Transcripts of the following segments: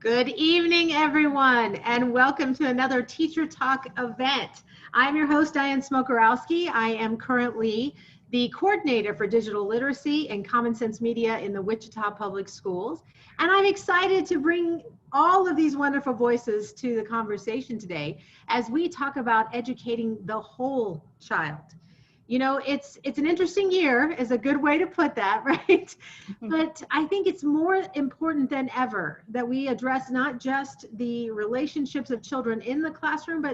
Good evening, everyone, and welcome to another Teacher Talk event. I'm your host, Diane Smokorowski. I am currently the coordinator for digital literacy and common sense media in the Wichita Public Schools. And I'm excited to bring all of these wonderful voices to the conversation today as we talk about educating the whole child. You know, it's an interesting year is a good way to put that, right? But I think it's more important than ever that we address not just the relationships of children in the classroom,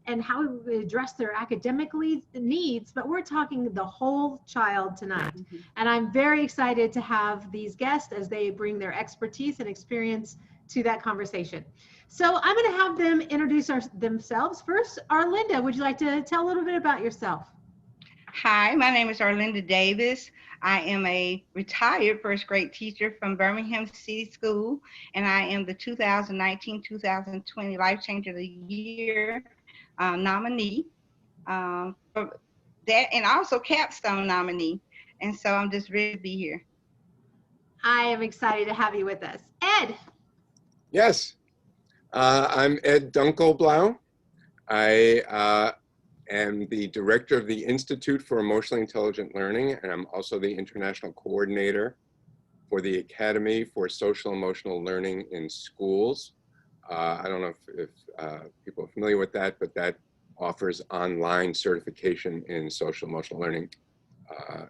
and how we address their academic needs, but we're talking the whole child tonight. And I'm very excited to have these guests as they bring their expertise and experience to that conversation. So I'm going to have them introduce themselves. First, Arlinda, would you like to tell a little bit about yourself? Hi, my name is Arlinda Davis. I am a retired first grade teacher from Birmingham City School, and I am the 2019-2020 LifeChanger of the Year nominee for that, and also capstone nominee. And so I'm just ready to be here. I am excited to have you with us. Ed. Yes, I'm Ed Dunkelblau. I am the director of the Institute for Emotionally Intelligent Learning, and I'm also the international coordinator for the Academy for Social Emotional Learning in Schools. I don't know if people are familiar with that, but that offers online certification in social emotional learning,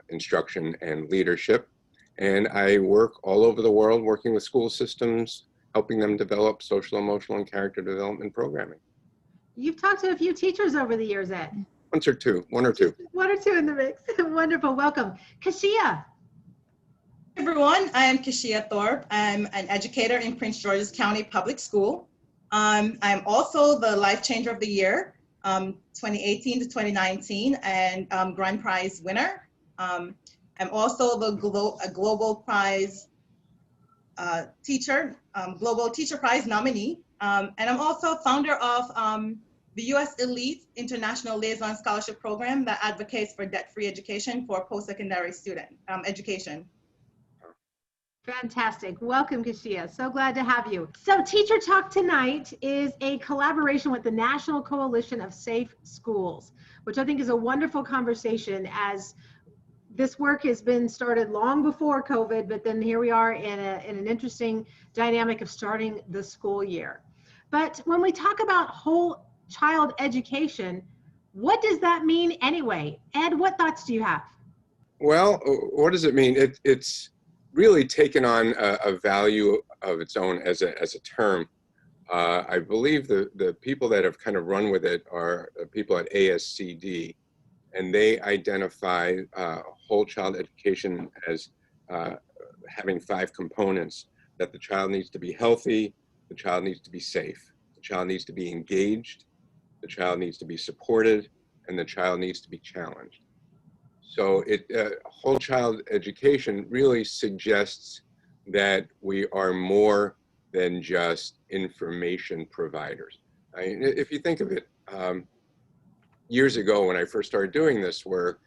instruction and leadership. And I work all over the world working with school systems, helping them develop social, emotional, and character development programming. You've talked to a few teachers over the years, Ed. One or two. One or two in the mix. Wonderful. Welcome. Kashia. Everyone, I am Kashia Thorpe. I'm an educator in Prince George's County Public School. I'm also the Life Changer of the Year, 2018 to 2019, and Grand Prize winner. I'm also the Global Prize teacher, Global Teacher Prize nominee. And I'm also founder of the U.S. Elite International Liaison Scholarship Program that advocates for debt-free education for post-secondary student education. Fantastic. Welcome, Kashia. So glad to have you. So Teacher Talk tonight is a collaboration with the National Coalition of Safe Schools, which I think is a wonderful conversation as this work has been started long before COVID, but then here we are in an interesting dynamic of starting the school year. But when we talk about whole child education, what does that mean anyway? Ed, what thoughts do you have? Well, what does it mean? It's really taken on a value of its own as a term. I believe the people that have kind of run with it are people at ASCD, and they identify whole child education as having 5 components: that the child needs to be healthy, the child needs to be safe, the child needs to be engaged, the child needs to be supported, and the child needs to be challenged. So whole child education really suggests that we are more than just information providers. If you think of it, years ago when I first started doing this work,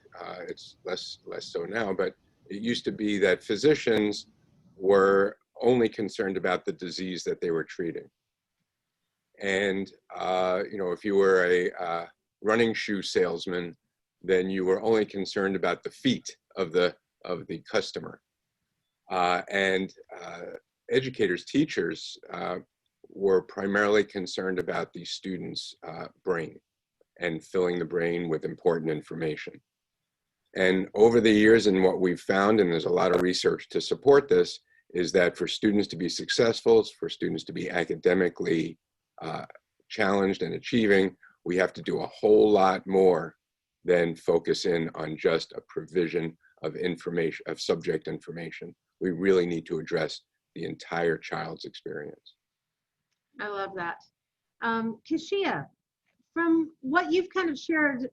it's less so now, but it used to be that physicians were only concerned about the disease that they were treating. And if you were a running shoe salesman, then you were only concerned about the feet of the customer. And educators, teachers, were primarily concerned about the student's brain and filling the brain with important information. And over the years, and what we've found, and there's a lot of research to support this, is that for students to be successful, for students to be academically challenged and achieving, we have to do a whole lot more than focus in on just a provision of information, of subject information. We really need to address the entire child's experience. I love that. Kashia, from what you've kind of shared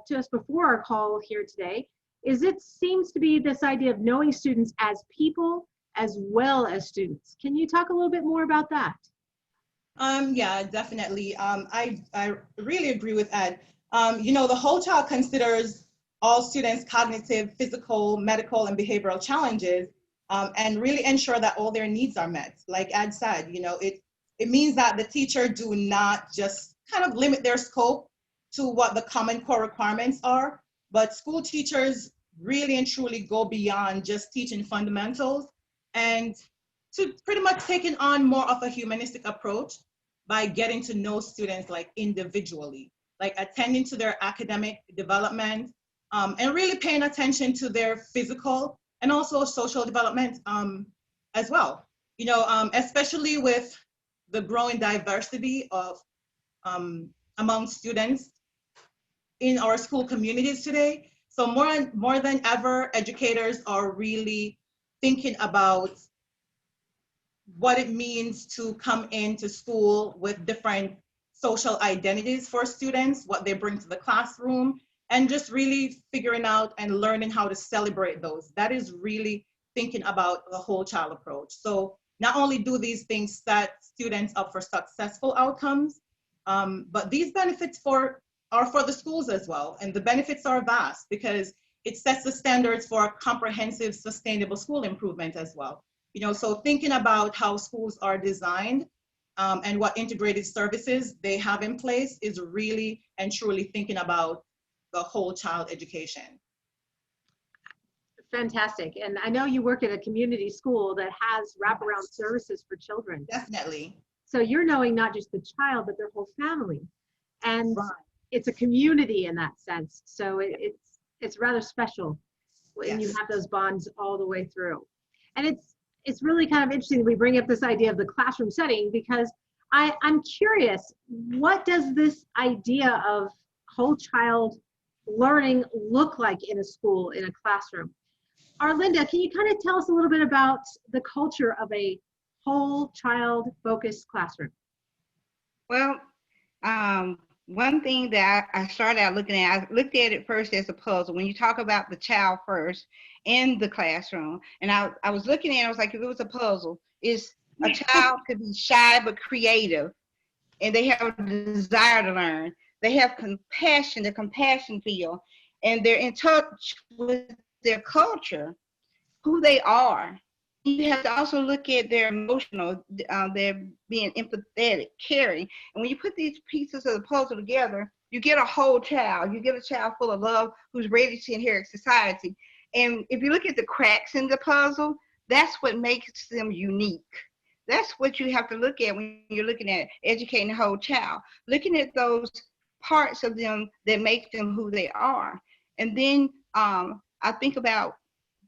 to us before our call here today, it seems to be this idea of knowing students as people as well as students. Can you talk a little bit more about that? Yeah, definitely. I really agree with Ed. The whole child considers all students' cognitive, physical, medical, and behavioral challenges, and really ensure that all their needs are met. Like Ed said, it It means that the teacher do not just kind of limit their scope to what the Common Core requirements are, but school teachers really and truly go beyond just teaching fundamentals and to pretty much taking on more of a humanistic approach by getting to know students like individually, like attending to their academic development, and really paying attention to their physical and also social development as well. You know, especially with the growing diversity of among students in our school communities today. So more than ever, educators are really thinking about what it means to come into school with different social identities for students, what they bring to the classroom, and just really figuring out and learning how to celebrate those. That is really thinking about the whole child approach. So not only do these things set students up for successful outcomes, but these benefits are for the schools as well. And the benefits are vast because it sets the standards for a comprehensive, sustainable school improvement as well. You know, so thinking about how schools are designed and what integrated services they have in place is really and truly thinking about the whole child education. Fantastic. And I know you work at a community school that has wraparound services for children. Definitely. So you're knowing not just the child, but their whole family. And Right. it's a community in that sense. So it's rather special when you Yes. have those bonds all the way through. And it's really kind of interesting that we bring up this idea of the classroom setting, because I'm curious, what does this idea of whole child learning look like in a school, in a classroom? Arlinda, can you kind of tell us a little bit about the culture of a whole child focused classroom? Well, one thing that I started out looking at, I looked at it first as a puzzle. When you talk about the child first in the classroom, and I was looking at it, I was like, if it was a puzzle, is a child could be shy but creative, and they have a desire to learn. They have compassion, the compassion feel, and they're in touch with their culture, who they are. You have to also look at their emotional, they're being empathetic, caring. And when you put these pieces of the puzzle together, you get a whole child. You get a child full of love who's ready to inherit society. And if you look at the cracks in the puzzle, that's what makes them unique. That's what you have to look at when you're looking at educating the whole child. Looking at those parts of them that make them who they are. And then I think about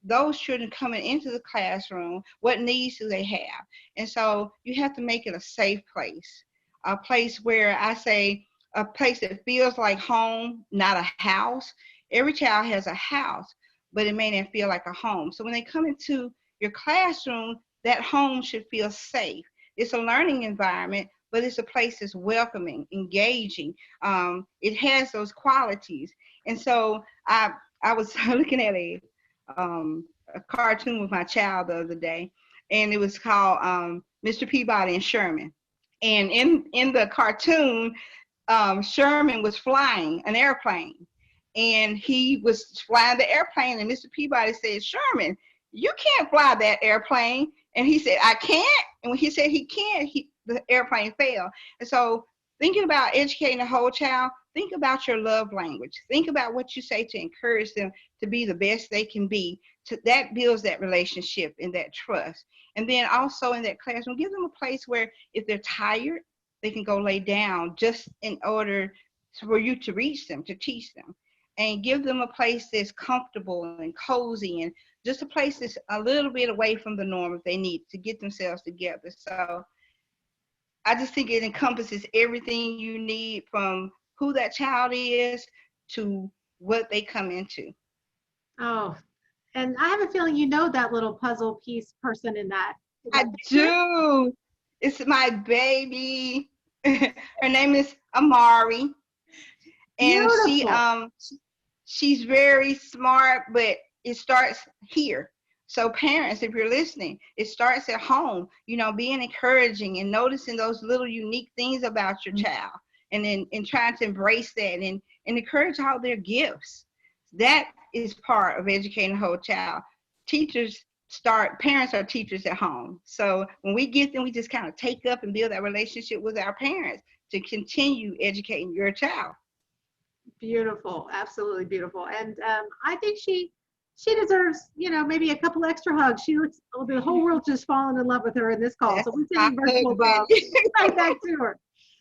those children coming into the classroom, what needs do they have? And so you have to make it a safe place, a place where I say a place that feels like home, not a house. Every child has a house, but it may not feel like a home. So when they come into your classroom, that home should feel safe. It's a learning environment, but it's a place that's welcoming, engaging. It has those qualities. And so I was looking at a cartoon with my child the other day, and it was called Mr. Peabody and Sherman. And in the cartoon, Sherman was flying an airplane, and he was flying the airplane, and Mr. Peabody said, Sherman, you can't fly that airplane. And he said, I can't. And when he said he can't, the airplane fell. And so thinking about educating a whole child, think about your love language. Think about what you say to encourage them to be the best they can be. That builds that relationship and that trust. And then also in that classroom, give them a place where if they're tired, they can go lay down just in order for you to reach them, to teach them. And give them a place that's comfortable and cozy, and just a place that's a little bit away from the norm if they need to get themselves together. So I just think it encompasses everything you need, from who that child is to what they come into. Oh, and I have a feeling you know that little puzzle piece person in that. I do. It's my baby. Her name is Amari. And she's very smart, but it starts here. So parents, if you're listening, it starts at home, you know, being encouraging and noticing those little unique things about your child, and then trying to embrace that and encourage all their gifts. That is part of educating the whole child. Teachers parents are teachers at home. So when we get them, we just kind of take up and build that relationship with our parents to continue educating your child. Beautiful, absolutely beautiful. And I think she deserves, you know, maybe a couple extra hugs. She looks, oh, the whole world's just fallen in love with her in this call. So we're sending virtual love right back to her.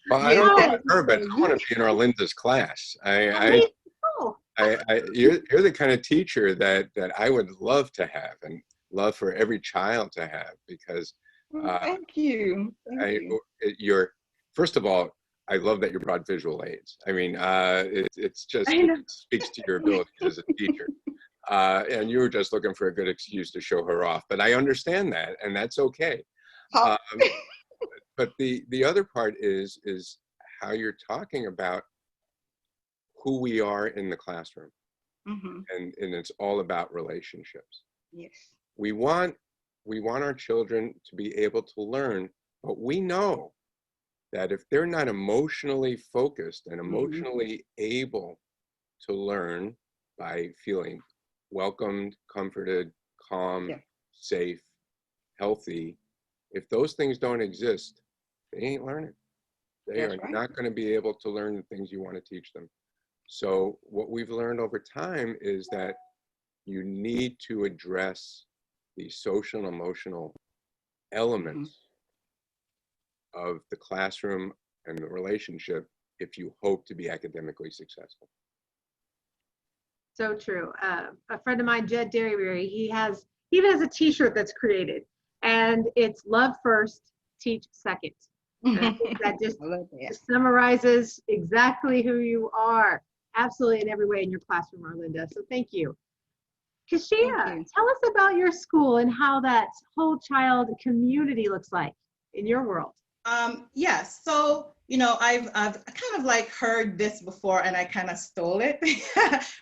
Well, I don't know her, but I want to be in Arlinda's class. You're the kind of teacher that I would love to have and love for every child to have, because thank you. You're, first of all, I love that you brought visual aids. I mean, it's just, it speaks to your ability as a teacher. And you were just looking for a good excuse to show her off, but I understand that, and that's okay. But the other part is how you're talking about who we are in the classroom. And it's all about relationships. Yes. We want our children to be able to learn, but we know that if they're not emotionally focused and emotionally able to learn by feeling welcomed, comforted, calm, safe, healthy, if those things don't exist, they ain't learning. They are not going to be able to learn the things you want to teach them. So what we've learned over time is that you need to address the social and emotional elements of the classroom and the relationship if you hope to be academically successful. So true. A friend of mine, Jed Derryberry, he even has a t-shirt that's created, and it's love first, teach second. And I think that just summarizes exactly who you are, absolutely in every way in your classroom, Arlinda. So thank you. Kashia, tell us about your school and how that whole child community looks like in your world. Yes. So, you know, I've kind of like heard this before, and I kind of stole it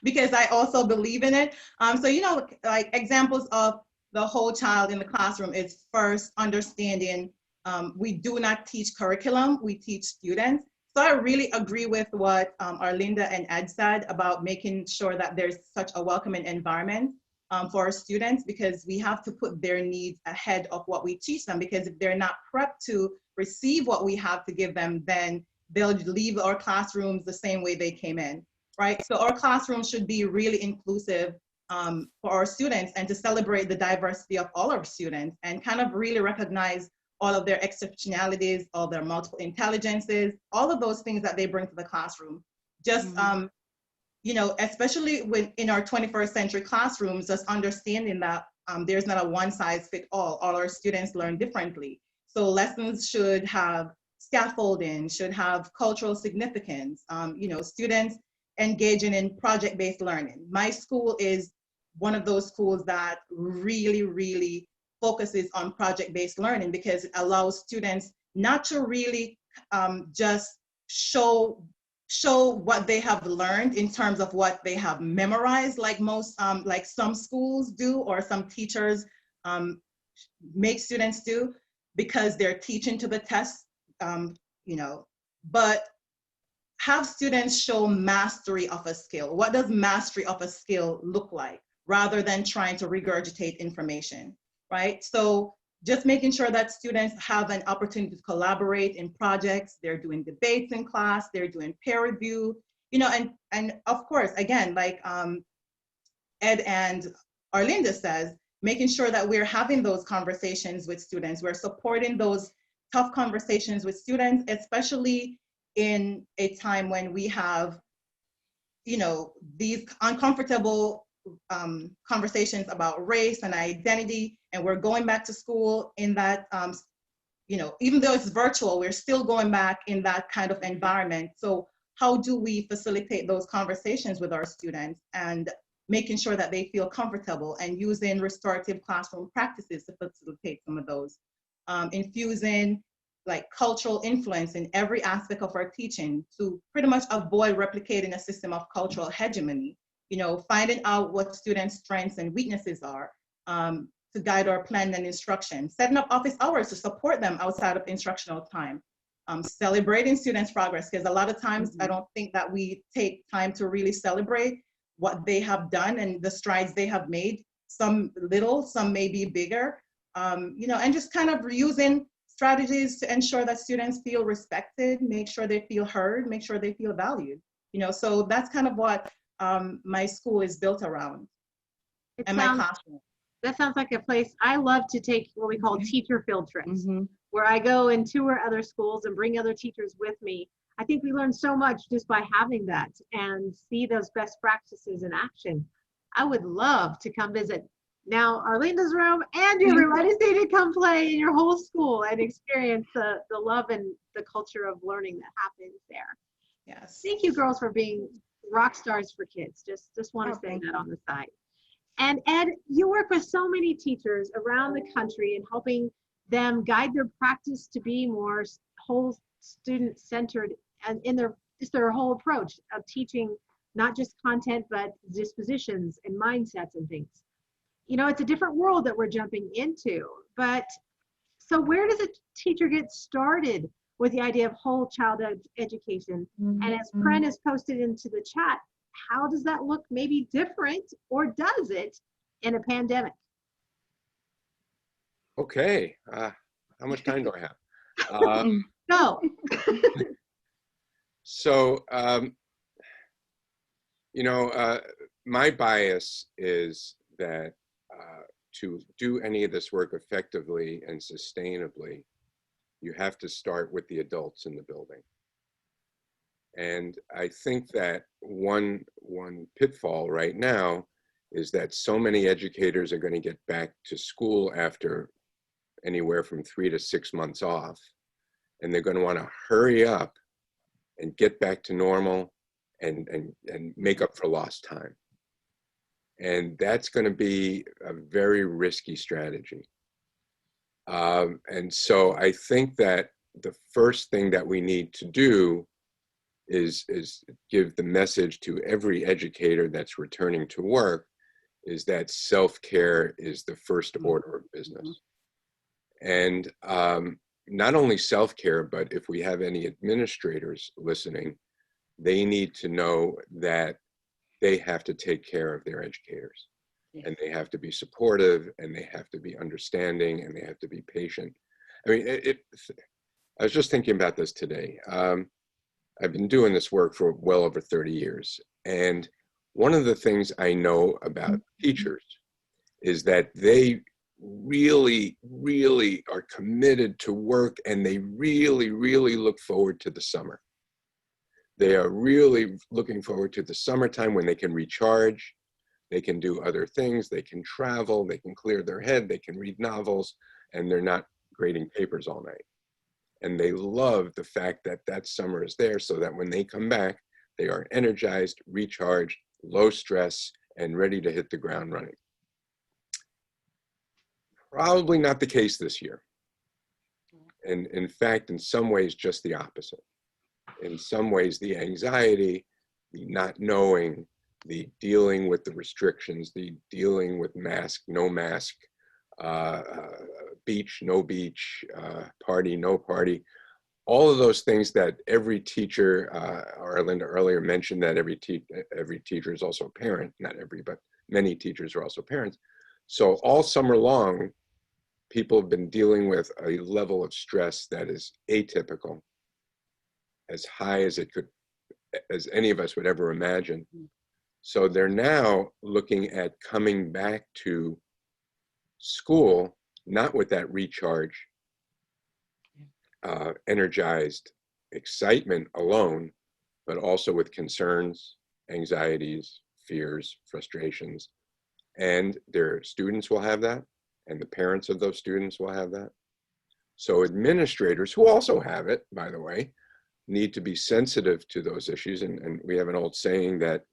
because I also believe in it. So, you know, like examples of the whole child in the classroom is first understanding we do not teach curriculum, we teach students. So I really agree with what Arlinda and Ed said about making sure that there's such a welcoming environment for our students, because we have to put their needs ahead of what we teach them, because if they're not prepped to receive what we have to give them, then they'll leave our classrooms the same way they came in, right? So our classrooms should be really inclusive for our students, and to celebrate the diversity of all our students and kind of really recognize all of their exceptionalities, all their multiple intelligences, all of those things that they bring to the classroom. Just, you know, especially when in our 21st century classrooms, just understanding that there's not a one size fit all our students learn differently. So lessons should have scaffolding, should have cultural significance, you know, students engaging in project-based learning. My school is one of those schools that really, really focuses on project-based learning, because it allows students not to really just show what they have learned in terms of what they have memorized, like most, like some schools do, or some teachers make students do, because they're teaching to the test, you know, but have students show mastery of a skill. What does mastery of a skill look like, rather than trying to regurgitate information, right? So just making sure that students have an opportunity to collaborate in projects, they're doing debates in class, they're doing peer review, you know, and of course, again, like Ed and Arlinda says, making sure that we're having those conversations with students, we're supporting those tough conversations with students, especially in a time when we have, you know, these uncomfortable conversations about race and identity, and we're going back to school in that, you know, even though it's virtual, we're still going back in that kind of environment. So how do we facilitate those conversations with our students and making sure that they feel comfortable, and using restorative classroom practices to facilitate some of those, infusing like cultural influence in every aspect of our teaching to pretty much avoid replicating a system of cultural hegemony, you know, finding out what students' strengths and weaknesses are to guide our plan and instruction, setting up office hours to support them outside of instructional time, celebrating students' progress, because a lot of times I don't think that we take time to really celebrate what they have done and the strides they have made some little, some may be bigger, you know, and just kind of using strategies to ensure that students feel respected, make sure they feel heard, make sure they feel valued. You know, so that's kind of what my school is built around, and my classroom. That sounds like a place. I love to take what we call teacher field trips, where I go and tour other schools and bring other teachers with me. I think we learn so much just by having that and see those best practices in action. I would love to come visit now Arlinda's room and your room. I just need to come play in your whole school and experience the love and the culture of learning that happens there. Yes. Thank you, girls, for being rock stars for kids. Just want to say that on the side. And Ed, you work with so many teachers around the country and helping them guide their practice to be more whole student centered and in their whole approach of teaching, not just content, but dispositions and mindsets and things. You know, it's a different world that we're jumping into, but so where does a teacher get started with the idea of whole child education? And as Pren has posted into the chat, how does that look maybe different, or does it, in a pandemic? Okay, how much time do I have? Go. So, you know, my bias is that to do any of this work effectively and sustainably, you have to start with the adults in the building. And I think that one pitfall right now is that so many educators are going to get back to school after anywhere from 3 to 6 months off, and they're going to want to hurry up and get back to normal and make up for lost time. And that's going to be a very risky strategy. And so I think that the first thing that we need to do is give the message to every educator that's returning to work is that self-care is the first order of business. And not only self-care, but if we have any administrators listening, they need to know that they have to take care of their educators. Yes. And they have to be supportive, and they have to be understanding, and they have to be patient. I mean, I was just thinking about this today. I've been doing this work for well over 30 years. And one of the things I know about teachers is that they really, really are committed to work, and they really, really look forward to the summer. They are really looking forward to the summertime when they can recharge, they can do other things, they can travel, they can clear their head, they can read novels, and they're not grading papers all night. And they love the fact that that summer is there so that when they come back, they are energized, recharged, low stress, and ready to hit the ground running. Probably not the case this year. And in fact, in some ways, just the opposite. In some ways, the anxiety, the not knowing, the dealing with the restrictions, the dealing with mask, no mask, beach, no beach, party, no party, all of those things that every teacher, Arlinda earlier mentioned that every teacher is also a parent, not every, but many teachers are also parents. So all summer long, people have been dealing with a level of stress that is atypical, as high as as any of us would ever imagine. So they're now looking at coming back to school, not with that recharge, energized excitement alone, but also with concerns, anxieties, fears, frustrations. And their students will have that, and the parents of those students will have that. So administrators, who also have it, by the way, need to be sensitive to those issues. And we have an old saying that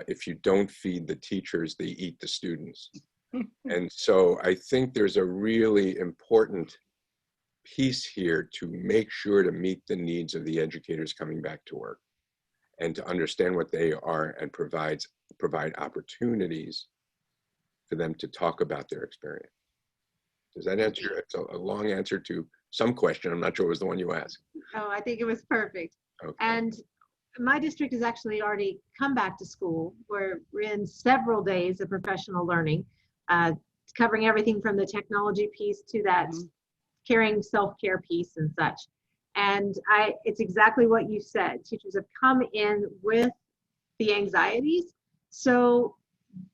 if you don't feed the teachers, they eat the students. And so I think there's a really important piece here to make sure to meet the needs of the educators coming back to work and to understand what they are and provide opportunities for them to talk about their experience. Does that answer? It's a long answer to some question. I'm not sure it was the one you asked. Oh, I think it was perfect. Okay. And my district has actually already come back to school. We're in several days of professional learning. covering everything from the technology piece to that caring self-care piece and such. And it's exactly what you said. Teachers have come in with the anxieties. So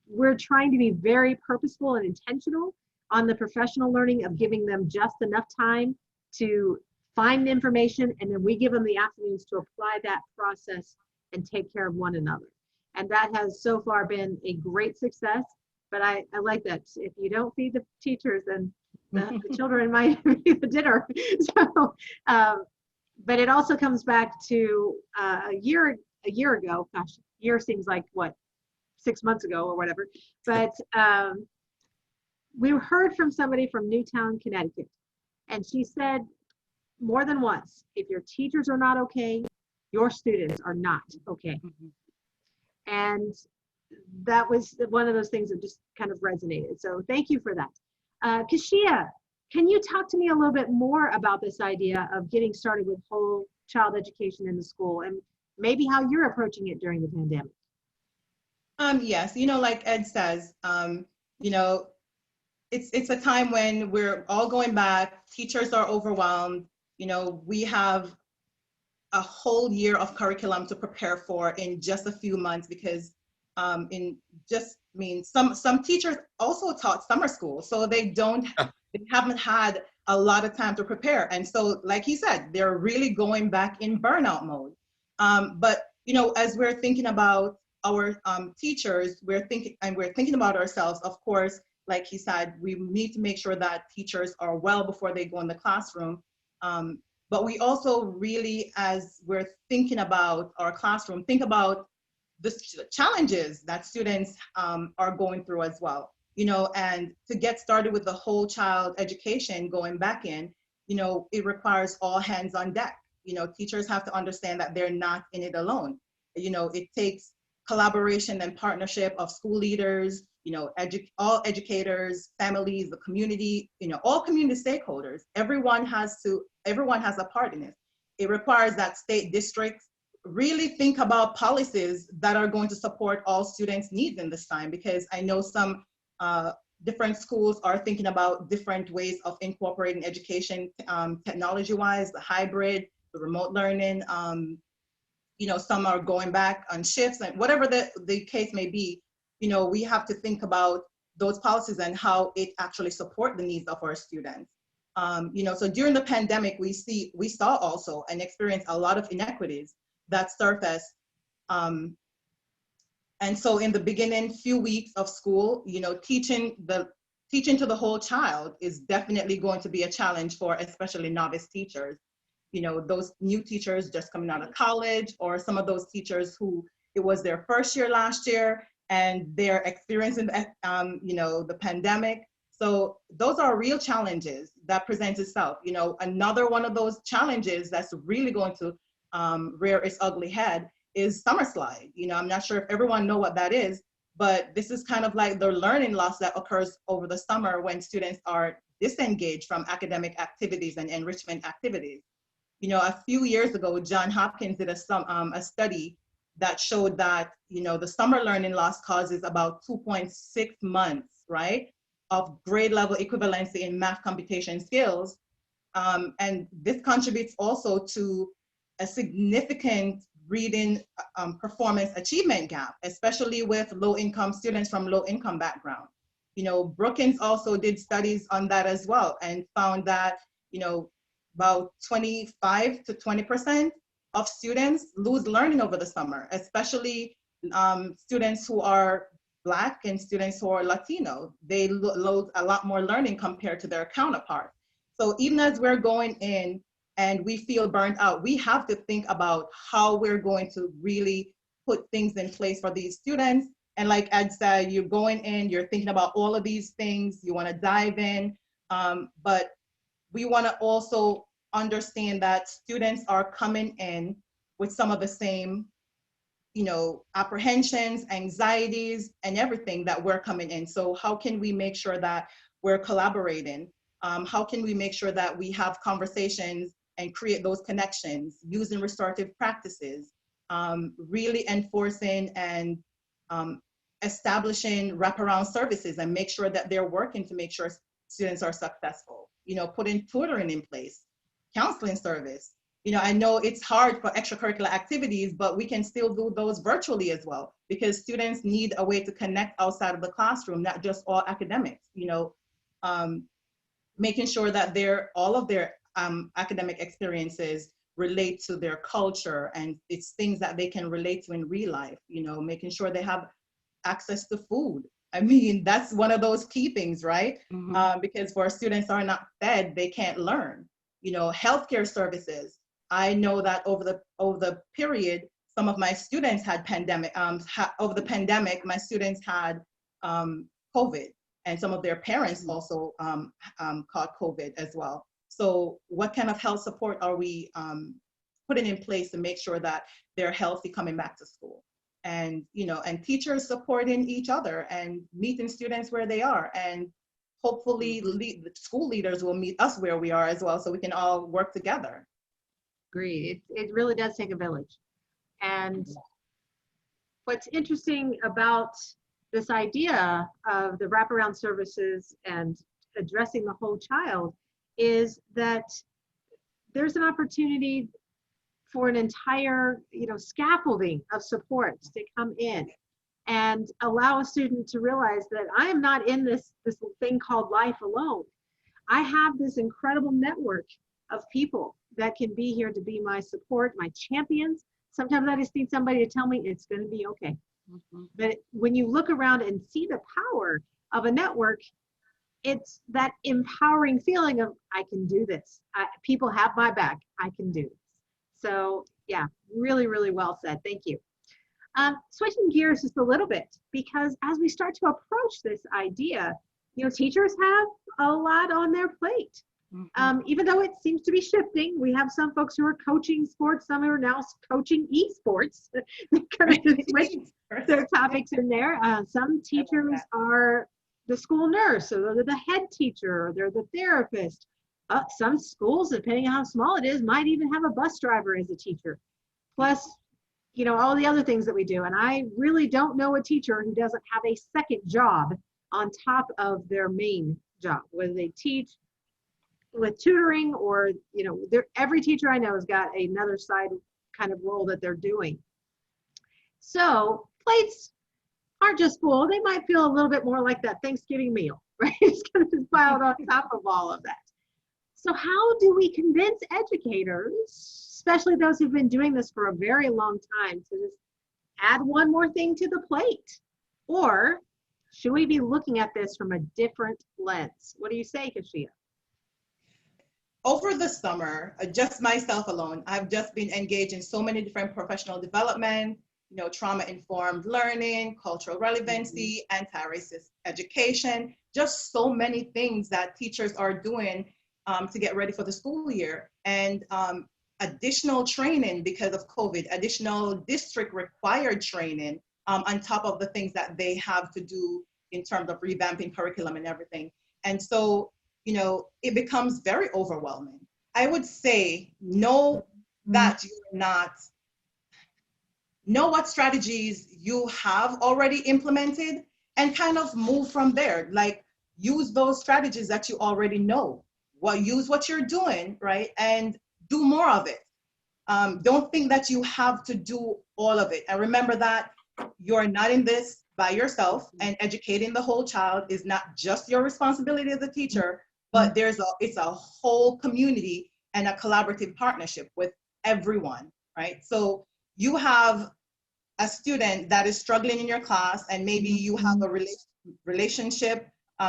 we're trying to be very purposeful and intentional on the professional learning of giving them just enough time to find information, and then we give them the afternoons to apply that process and take care of one another. And that has so far been a great success. But I like that. If you don't feed the teachers, then the children might be the dinner. So, but it also comes back to a year ago. Gosh, year seems like what, 6 months ago or whatever. But we heard from somebody from Newtown, Connecticut, and she said more than once, if your teachers are not okay, your students are not okay. And that was one of those things that just kind of resonated. So thank you for that. Kashia, can you talk to me a little bit more about this idea of getting started with whole child education in the school, and maybe how you're approaching it during the pandemic? Yes, like Ed says, it's a time when we're all going back, teachers are overwhelmed, we have a whole year of curriculum to prepare for in just a few months, because some teachers also taught summer school, so they haven't had a lot of time to prepare. And so, like he said, they're really going back in burnout mode. But as we're thinking about our teachers, we're thinking about ourselves, of course. Like he said, we need to make sure that teachers are well before they go in the classroom. But we also really, as we're thinking about our classroom, think about the challenges that students are going through as well. And to get started with the whole child education going back in, it requires all hands on deck. Teachers have to understand that they're not in it alone. It takes collaboration and partnership of school leaders, all educators, families, the community, all community stakeholders. Everyone has a part in it. It requires that state districts really think about policies that are going to support all students' needs in this time, because I know some different schools are thinking about different ways of incorporating education, technology-wise, the hybrid, the remote learning. Some are going back on shifts, and whatever the case may be, we have to think about those policies and how it actually support the needs of our students. So during the pandemic, we saw also and experienced a lot of inequities that surfaced. And so in the beginning few weeks of school, teaching to the whole child is definitely going to be a challenge for especially novice teachers. Those new teachers just coming out of college, or some of those teachers who it was their first year last year and they're experiencing the pandemic. So those are real challenges that present itself. Another one of those challenges that's really going to rear its ugly head is summer slide. I'm not sure if everyone know what that is, but this is kind of like the learning loss that occurs over the summer when students are disengaged from academic activities and enrichment activities. A few years ago, Johns Hopkins did a study that showed that, the summer learning loss causes about 2.6 months, right, of grade level equivalency in math computation skills. And this contributes also to a significant reading performance achievement gap, especially with low-income students from low-income background. Brookings also did studies on that as well, and found that, about 25 to 20% of students lose learning over the summer, especially students who are Black and students who are Latino. They lose a lot more learning compared to their counterparts. So even as we're going in and we feel burnt out, we have to think about how we're going to really put things in place for these students. And like Ed said, you're going in, you're thinking about all of these things, you want to dive in, but we want to also understand that students are coming in with some of the same, apprehensions, anxieties, and everything that we're coming in. So how can we make sure that we're collaborating? How can we make sure that we have conversations and create those connections using restorative practices, really enforcing and establishing wraparound services and make sure that they're working to make sure students are successful. Putting tutoring in place, counseling service. I know it's hard for extracurricular activities, but we can still do those virtually as well, because students need a way to connect outside of the classroom, not just all academics. Making sure that all of their academic experiences relate to their culture, and it's things that they can relate to in real life. Making sure they have access to food. I mean, that's one of those key things, right? Because if students are not fed, they can't learn. Healthcare services. I know that over the period, some of my students had over the pandemic, my students had COVID, and some of their parents also caught COVID as well. So what kind of health support are we putting in place to make sure that they're healthy coming back to school? And and teachers supporting each other and meeting students where they are, and hopefully the school leaders will meet us where we are as well, so we can all work together. Agreed. It really does take a village. And what's interesting about this idea of the wraparound services and addressing the whole child is that there's an opportunity for an entire, scaffolding of supports to come in and allow a student to realize that I am not in this thing called life alone. I have this incredible network of people that can be here to be my support, my champions. Sometimes I just need somebody to tell me it's going to be okay. But when you look around and see the power of a network, it's that empowering feeling of, I can do this. People have my back. I can do this. So yeah, really, really well said. Thank you. Switching gears just a little bit, because as we start to approach this idea, teachers have a lot on their plate. Even though it seems to be shifting, we have some folks who are coaching sports, some who are now coaching esports. They kind of switch their topics in there. Some teachers are the school nurse, so they're the head teacher, or they're the therapist. Some schools, depending on how small it is, might even have a bus driver as a teacher. Plus, all the other things that we do. And I really don't know a teacher who doesn't have a second job on top of their main job, whether they teach with tutoring or, every teacher I know has got another side kind of role that they're doing. So plates aren't just full. They might feel a little bit more like that Thanksgiving meal, right? It's kind of just piled on top of all of that. So how do we convince educators, especially those who've been doing this for a very long time, to just add one more thing to the plate? Or should we be looking at this from a different lens? What do you say, Kashia? Over the summer, just myself alone, I've just been engaged in so many different professional development, trauma-informed learning, cultural relevancy, anti-racist education, just so many things that teachers are doing to get ready for the school year. And additional training because of COVID, additional district required training on top of the things that they have to do in terms of revamping curriculum and everything. And so, it becomes very overwhelming. I would say know that you're not, know what strategies you have already implemented and kind of move from there. Like, use those strategies that you already know. Use what you're doing, right? And do more of it. Don't think that you have to do all of it. And remember that you're not in this by yourself, and educating the whole child is not just your responsibility as a teacher, but it's a whole community and a collaborative partnership with everyone, right? So you have a student that is struggling in your class, and maybe you have a relationship.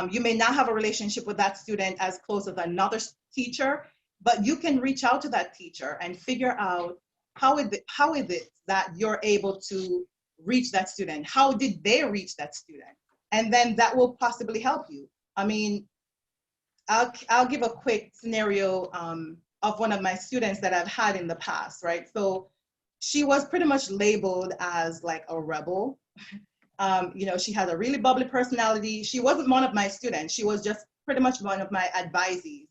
You may not have a relationship with that student as close as another teacher, but you can reach out to that teacher and figure out how is it that you're able to reach that student? How did they reach that student? And then that will possibly help you. I mean, I'll give a quick scenario of one of my students that I've had in the past, right? So she was pretty much labeled as like a rebel. She had a really bubbly personality. She wasn't one of my students. She was just pretty much one of my advisees.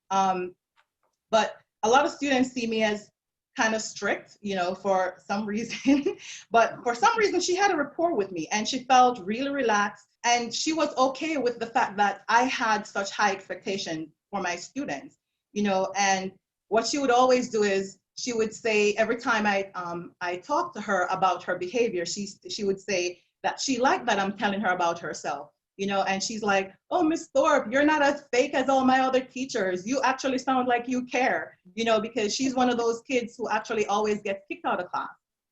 But a lot of students see me as kind of strict, for some reason. But for some reason, she had a rapport with me and she felt really relaxed. And she was okay with the fact that I had such high expectations for my students, and what she would always do is she would say every time I talked to her about her behavior, she would say that she liked that I'm telling her about herself. And she's like, oh, Miss Thorpe, you're not as fake as all my other teachers. You actually sound like you care, because she's one of those kids who actually always gets kicked out of class.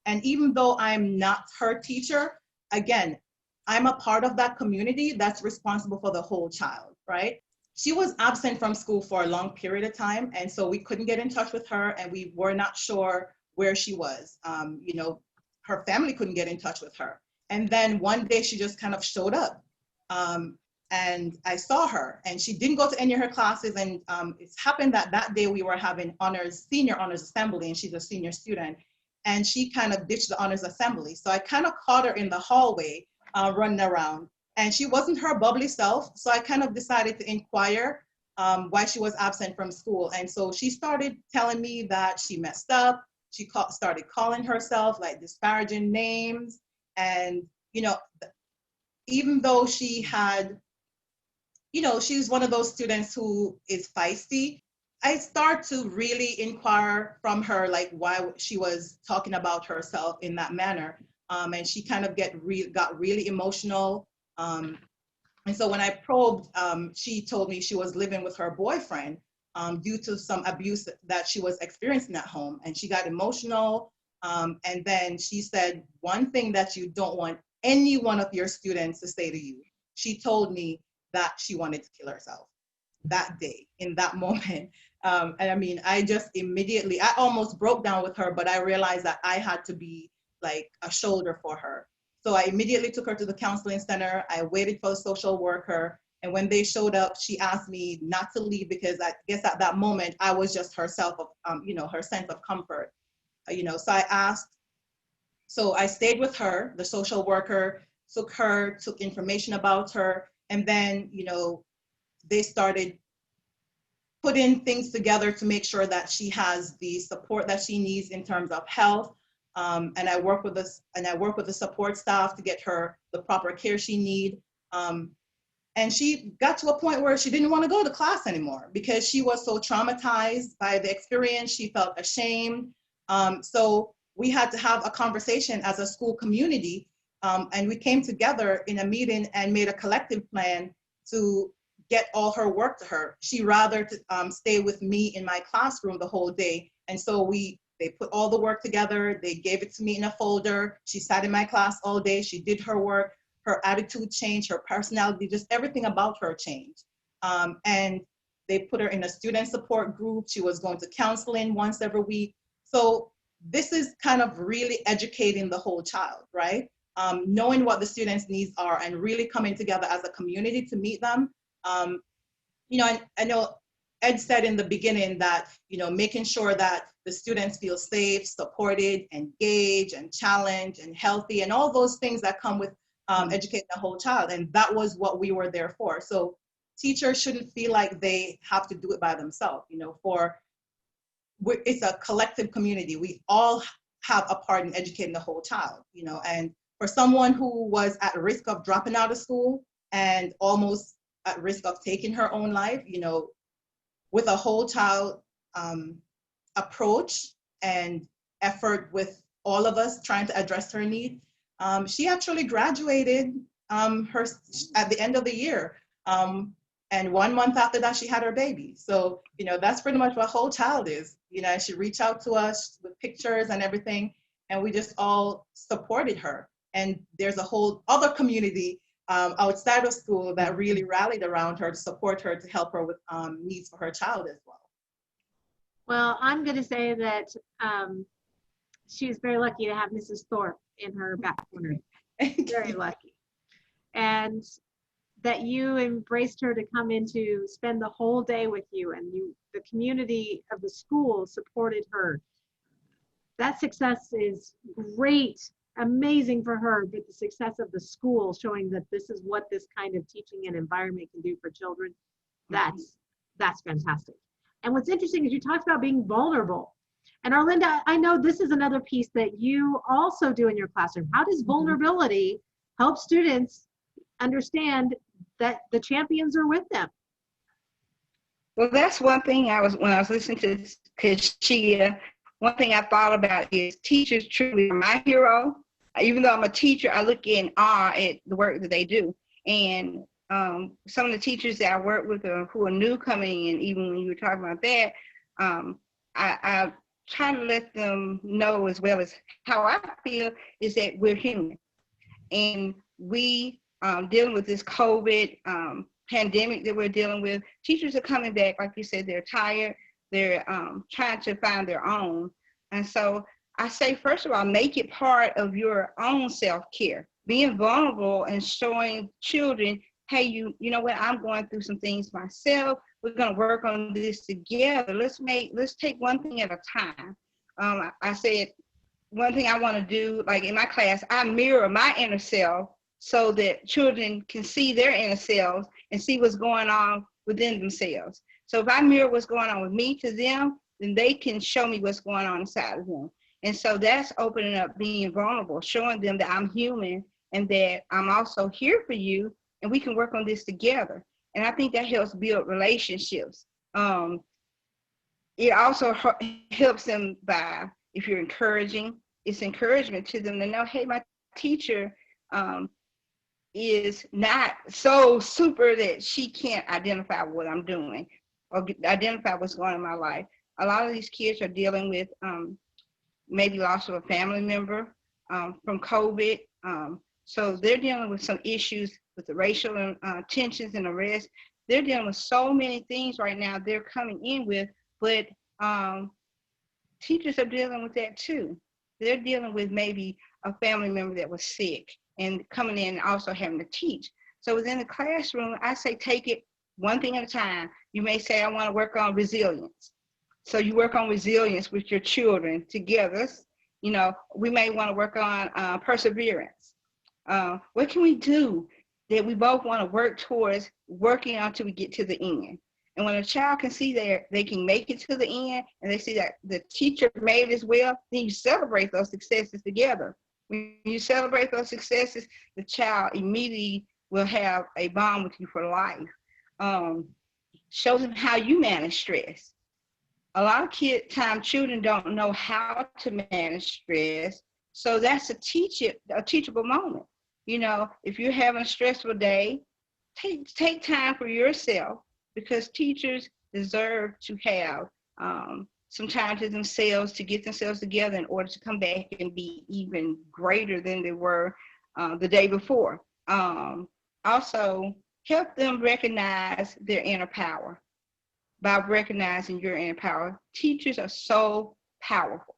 And even though I'm not her teacher, again, I'm a part of that community that's responsible for the whole child, right? She was absent from school for a long period of time. And so we couldn't get in touch with her and we were not sure where she was. Her family couldn't get in touch with her. And then one day she just kind of showed up. And I saw her and she didn't go to any of her classes. And it's happened that day we were having senior honors assembly, and she's a senior student. And she kind of ditched the honors assembly. So I kind of caught her in the hallway running around. And she wasn't her bubbly self. So I kind of decided to inquire why she was absent from school. And so she started telling me that she messed up. She started calling herself like disparaging names. And, even though she had, she's one of those students who is feisty, I start to really inquire from her, like why she was talking about herself in that manner. And she kind of got really emotional. And so when I probed, she told me she was living with her boyfriend due to some abuse that she was experiencing at home. And she got emotional. And then she said, one thing that you don't want any one of your students to say to you. She told me that she wanted to kill herself that day, in that moment. And I mean, I almost broke down with her, but I realized that I had to be like a shoulder for her. So I immediately took her to the counseling center. I waited for the social worker. And when they showed up, she asked me not to leave because I guess at that moment, I was just herself, her sense of comfort. So I stayed with her. The social worker took information about her. And then, they started putting things together to make sure that she has the support that she needs in terms of health. And I work with the support staff to get her the proper care she needs. And she got to a point where she didn't want to go to class anymore because she was so traumatized by the experience. She felt ashamed. So we had to have a conversation as a school community. And we came together in a meeting and made a collective plan to get all her work to her. She rather stay with me in my classroom the whole day. And so they put all the work together. They gave it to me in a folder. She sat in my class all day. She did her work. Her attitude changed, her personality, just everything about her changed. And they put her in a student support group. She was going to counseling once every week. So this is kind of really educating the whole child, right? Knowing what the students' needs are and really coming together as a community to meet them. I know Ed said in the beginning that, making sure that the students feel safe, supported, engaged, and challenged, and healthy, and all those things that come with educating the whole child. And that was what we were there for. So teachers shouldn't feel like they have to do it by themselves. It's a collective community. We all have a part in educating the whole child, and for someone who was at risk of dropping out of school and almost at risk of taking her own life, with a whole child approach and effort with all of us trying to address her need, she actually graduated at the end of the year. And 1 month after that, she had her baby. So, that's pretty much what whole child is. She reached out to us with pictures and everything, and we just all supported her. And there's a whole other community outside of school that really rallied around her to support her, to help her with needs for her child as well. Well, I'm going to say that she's very lucky to have Mrs. Thorpe in her back corner. Very lucky. And that you embraced her to come in to spend the whole day with you, and the community of the school supported her. That success is great, amazing for her, but the success of the school showing that this is what this kind of teaching and environment can do for children, that's fantastic. And what's interesting is you talked about being vulnerable. And Arlinda, I know this is another piece that you also do in your classroom. How does vulnerability help students understand that the champions are with them? Well, that's one thing when I was listening to Kashia, one thing I thought about is teachers truly are my hero. Even though I'm a teacher, I look in awe at the work that they do. And some of the teachers that I work with who are new coming in, even when you were talking about that, I try to let them know, as well as how I feel, is that we're human. And we dealing with this COVID pandemic that we're dealing with, teachers are coming back, like you said, they're tired, they're trying to find their own. And so I say, first of all, make it part of your own self-care, being vulnerable and showing children, hey, you know what, I'm going through some things myself. We're going to work on this together. Let's take one thing at a time. I said, one thing I want to do, like in my class, I mirror my inner self so that children can see their inner selves and see what's going on within themselves. So if I mirror what's going on with me to them, then they can show me what's going on inside of them. And so that's opening up, being vulnerable, showing them that I'm human and that I'm also here for you, and we can work on this together. And I think that helps build relationships. It also helps them by, if you're encouraging, it's encouragement to them to know, hey, my teacher is not so super that she can't identify what I'm doing or identify what's going on in my life. A lot of these kids are dealing with maybe loss of a family member from COVID. So they're dealing with some issues with the racial tensions and arrests. They're dealing with so many things right now they're coming in with, but teachers are dealing with that too. They're dealing with maybe a family member that was sick and coming in and also having to teach. So within the classroom, I say take it one thing at a time. You may say, I want to work on resilience. So you work on resilience with your children together. You know, we may want to work on perseverance. What can we do that we both want to work towards working until we get to the end? And when a child can see that they can make it to the end and they see that the teacher made it as well, then you celebrate those successes together. When you celebrate those successes, the child immediately will have a bond with you for life. Show them how you manage stress. A lot of children don't know how to manage stress. So that's a teachable moment. You know, if you're having a stressful day, take time for yourself, because teachers deserve to have some time to themselves, to get themselves together in order to come back and be even greater than they were the day before. Also, help them recognize their inner power. By recognizing your inner power, teachers are so powerful.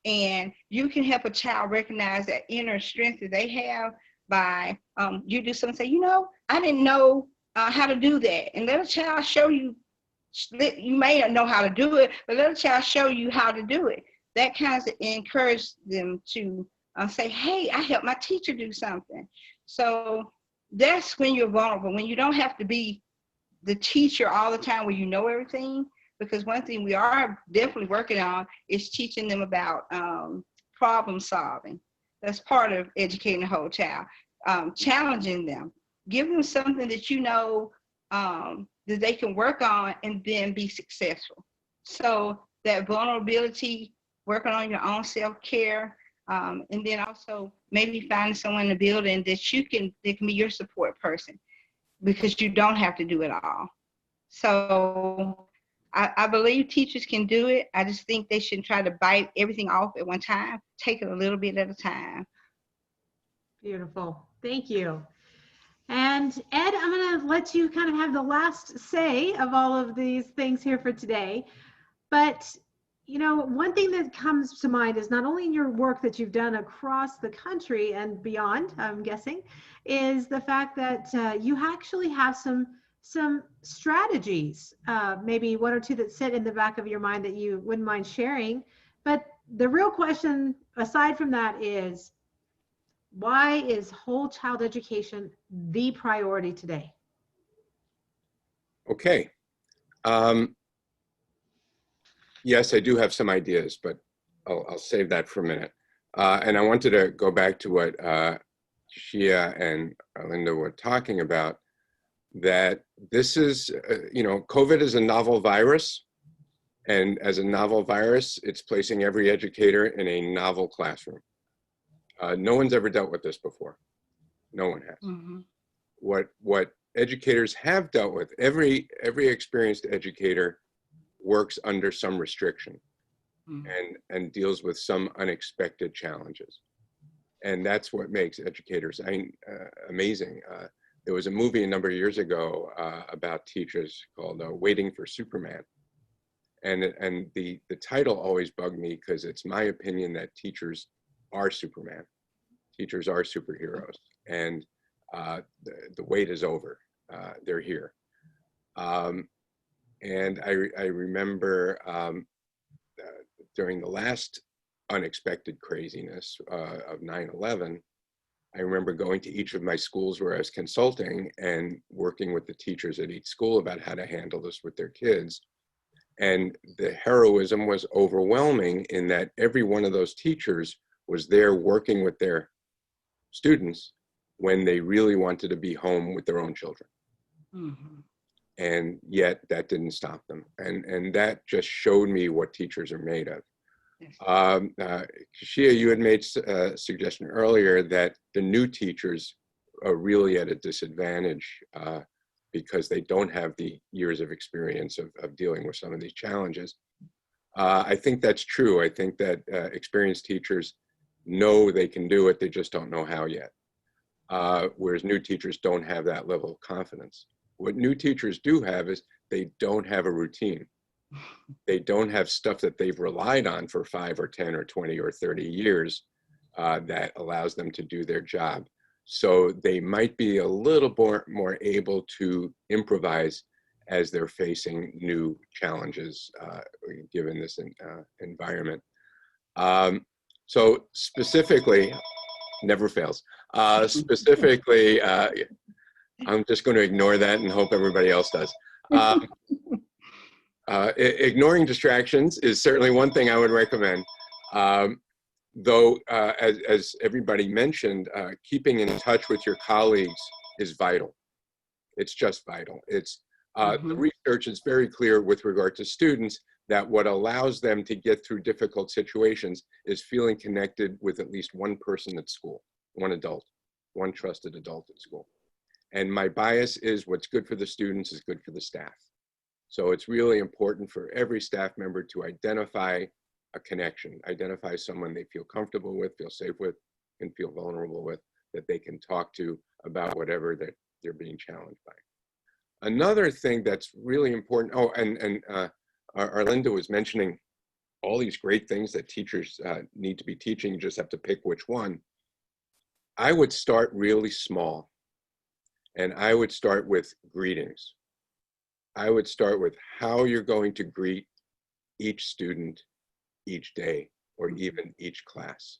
And you can help a child recognize that inner strength that they have by, you do something, say, you know, I didn't know how to do that. And let a child show you, you may not know how to do it, but let a child show you how to do it. That kind of encourages them to say, hey, I helped my teacher do something. So that's when you're vulnerable, when you don't have to be the teacher all the time where you know everything. Because one thing we are definitely working on is teaching them about problem solving. That's part of educating the whole child. Challenging them. Give them something that you know that they can work on and then be successful. So that vulnerability, working on your own self-care, and then also maybe finding someone in the building that can be your support person, because you don't have to do it all. So I believe teachers can do it. I just think they shouldn't try to bite everything off at one time. Take it a little bit at a time. Beautiful. Thank you. And Ed, I'm going to let you kind of have the last say of all of these things here for today. But, you know, one thing that comes to mind is not only in your work that you've done across the country and beyond, I'm guessing, is the fact that you actually have some strategies, maybe one or two that sit in the back of your mind that you wouldn't mind sharing. But the real question, aside from that, is why is whole child education the priority today? Okay. Yes, I do have some ideas, but I'll save that for a minute. And I wanted to go back to what Shia and Linda were talking about, that this is, COVID is a novel virus. And as a novel virus, it's placing every educator in a novel classroom. No one's ever dealt with this before. No one has. Mm-hmm. What educators have dealt with, every experienced educator works under some restriction and deals with some unexpected challenges. And that's what makes educators amazing. There was a movie a number of years ago about teachers called Waiting for Superman. And the title always bugged me because it's my opinion that teachers are Superman. Teachers are superheroes. And the wait is over. They're here. And I remember during the last unexpected craziness of 9/11, I remember going to each of my schools where I was consulting and working with the teachers at each school about how to handle this with their kids. And the heroism was overwhelming in that every one of those teachers was there working with their students when they really wanted to be home with their own children. Mm-hmm. And yet that didn't stop them. And that just showed me what teachers are made of. Yes. Kashia, you had made a suggestion earlier that the new teachers are really at a disadvantage because they don't have the years of experience of dealing with some of these challenges. I think that's true. I think that experienced teachers know they can do it, they just don't know how yet. Whereas new teachers don't have that level of confidence. What new teachers do have is they don't have a routine. They don't have stuff that they've relied on for 5 or 10 or 20 or 30 years that allows them to do their job. So they might be a little more able to improvise as they're facing new challenges given this environment. So specifically, never fails. Specifically, I'm just going to ignore that and hope everybody else does. Ignoring distractions is certainly one thing I would recommend. Though, as everybody mentioned, keeping in touch with your colleagues is vital. It's just vital. It's the research is very clear with regard to students that what allows them to get through difficult situations is feeling connected with at least one person at school, one adult, one trusted adult at school. And my bias is what's good for the students is good for the staff. So it's really important for every staff member to identify a connection, identify someone they feel comfortable with, feel safe with, and feel vulnerable with, that they can talk to about whatever that they're being challenged by. Another thing that's really important, Arlinda was mentioning all these great things that teachers need to be teaching, you just have to pick which one. I would start really small, and I would start with greetings. I would start with how you're going to greet each student each day or even each class.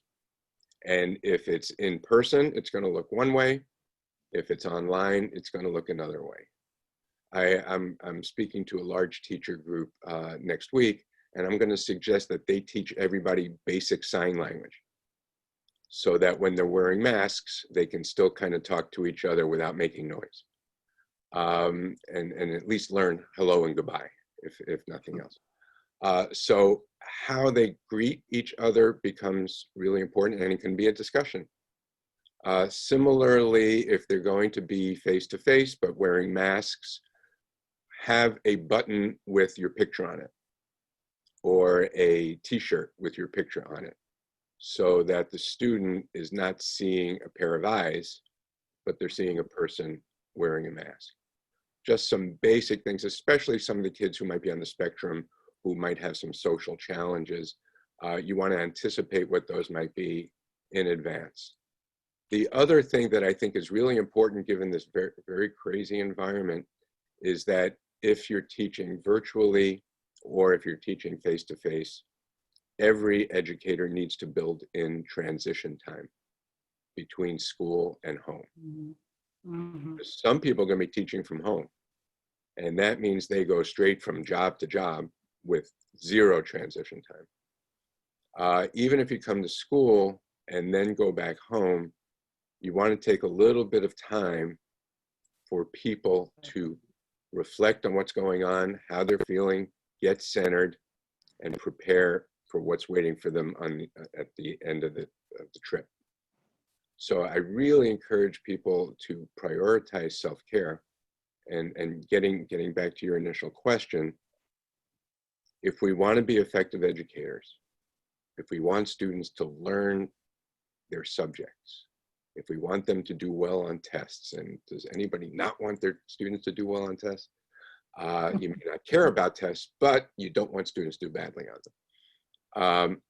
And if it's in person, it's going to look one way. If it's online, it's going to look another way. I'm speaking to a large teacher group next week, and I'm going to suggest that they teach everybody basic sign language so that when they're wearing masks, they can still kind of talk to each other without making noise. And at least learn hello and goodbye, if nothing else. So how they greet each other becomes really important, and it can be a discussion. Similarly, if they're going to be face-to-face but wearing masks, have a button with your picture on it or a t-shirt with your picture on it so that the student is not seeing a pair of eyes, but they're seeing a person wearing a mask. Just some basic things, especially some of the kids who might be on the spectrum, who might have some social challenges. You want to anticipate what those might be in advance. The other thing that I think is really important given this very, very crazy environment is that if you're teaching virtually or if you're teaching face-to-face, every educator needs to build in transition time between school and home. Mm-hmm. Some people are going to be teaching from home, and that means they go straight from job to job with zero transition time. Even if you come to school and then go back home, you want to take a little bit of time for people to reflect on what's going on, how they're feeling, get centered, and prepare for what's waiting for them at the end of the trip. So I really encourage people to prioritize self-care. And getting back to your initial question, if we want to be effective educators, if we want students to learn their subjects, if we want them to do well on tests, and does anybody not want their students to do well on tests? You may not care about tests, but you don't want students to do badly on them.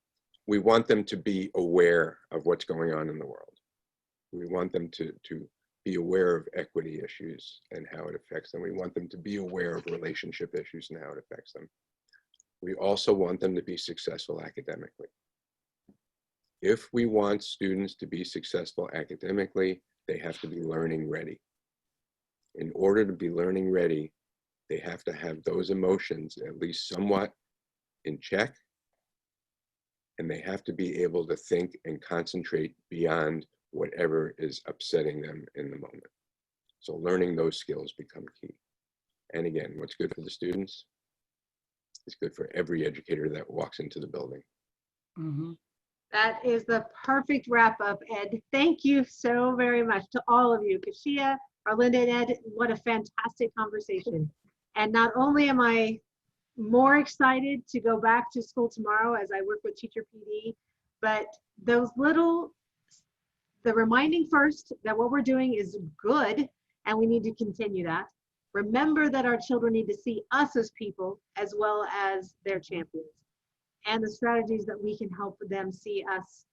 We want them to be aware of what's going on in the world. We want them to be aware of equity issues and how it affects them. We want them to be aware of relationship issues and how it affects them. We also want them to be successful academically. If we want students to be successful academically, they have to be learning ready. In order to be learning ready, they have to have those emotions at least somewhat in check, and they have to be able to think and concentrate beyond whatever is upsetting them in the moment. So learning those skills become key. And again, what's good for the students is good for every educator that walks into the building. Mm-hmm. That is the perfect wrap up, Ed. Thank you so very much to all of you. Kashia, Arlinda, and Ed, what a fantastic conversation. And not only am I more excited to go back to school tomorrow as I work with Teacher PD, but those the reminding first that what we're doing is good and we need to continue that. Remember that our children need to see us as people as well as their champions, and the strategies that we can help them see us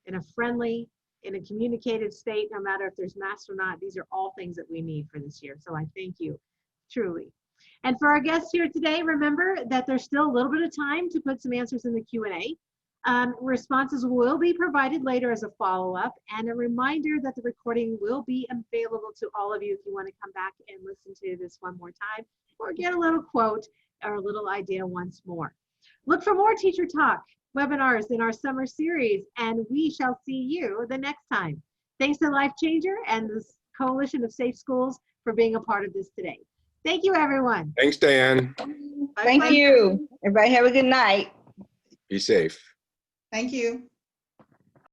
in a friendly, in a communicative state, no matter if there's masks or not. These are all things that we need for this year. So I thank you, truly. And for our guests here today, remember that there's still a little bit of time to put some answers in the Q&A. Responses will be provided later as a follow-up, and a reminder that the recording will be available to all of you if you want to come back and listen to this one more time or get a little quote or a little idea once more. Look for more Teacher Talk webinars in our summer series, and we shall see you the next time. Thanks to LifeChanger and the Coalition of Safe Schools for being a part of this today. Thank you, everyone. Thanks, Diane. Thank you. Everybody have a good night. Be safe. Thank you.